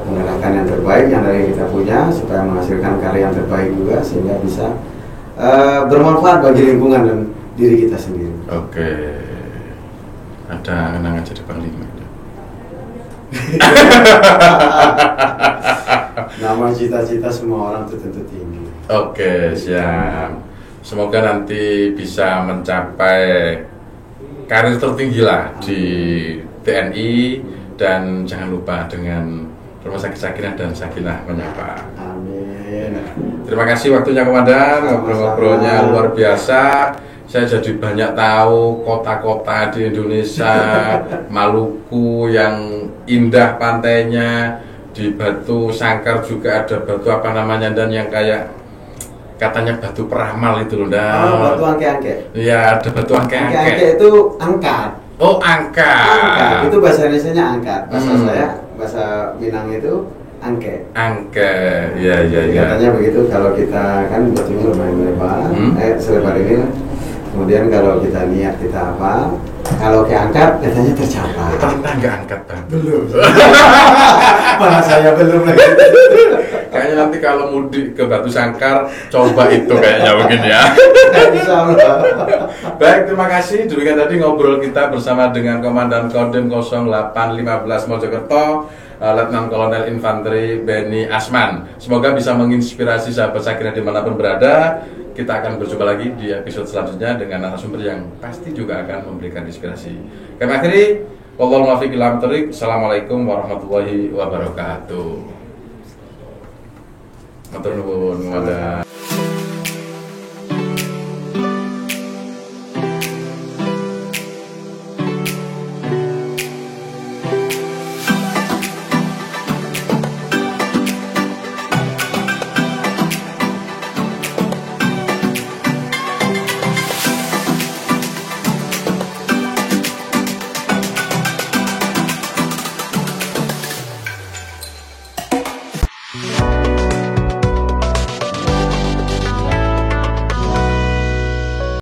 mengerahkan yang terbaik yang dari kita punya supaya menghasilkan karya yang terbaik juga sehingga bisa bermanfaat bagi lingkungan dan diri kita sendiri.
Oke. Ada kenangan jadi panglima.
Nama cita-cita semua orang itu tentu tinggi.
Oke, siap. Semoga nanti bisa mencapai karir tertinggi lah di TNI dan jangan lupa dengan Rumah Sakit Sakinah dan Sakinah Menyapa.
Amin.
Terima kasih waktunya Komandan, ngobrol-ngobrolnya luar biasa. Saya jadi banyak tahu kota-kota di Indonesia, Maluku yang indah pantainya, di Batu Sangkar juga ada batu apa namanya dan yang kayak katanya batu peramal itu loh.
Batu angke-angke.
Iya, ada batu angke-angke.
Angke itu angkat.
Oh, angkat.
Angkat. Itu bahasa Indonesianya angkat. Bahasa saya, bahasa Minang itu angke.
Angke. Iya.
Katanya begitu kalau kita kan batunya lumayan lebar, selebar ini lah. Kemudian kalau kita niat kita apa, kalau keangkat katanya tercapai.
Ternyata nggak angkat Bang.
Belum. Mana saya belum lagi.
Kayaknya nanti kalau mudik ke Batu Sangkar coba itu kayaknya mungkin ya. Baik, terima kasih. Demikian tadi ngobrol kita bersama dengan Komandan Kodim 0815 Mojokerto, Letnan Kolonel Infanteri Beni Asman. Semoga bisa menginspirasi sahabat Sakinah dimanapun berada. Kita akan berjumpa lagi di episode selanjutnya dengan narasumber yang pasti juga akan memberikan inspirasi. Kami akhiri, wallahul muwaffiq ila thoriq. Assalamualaikum warahmatullahi wabarakatuh. Matur nuwun.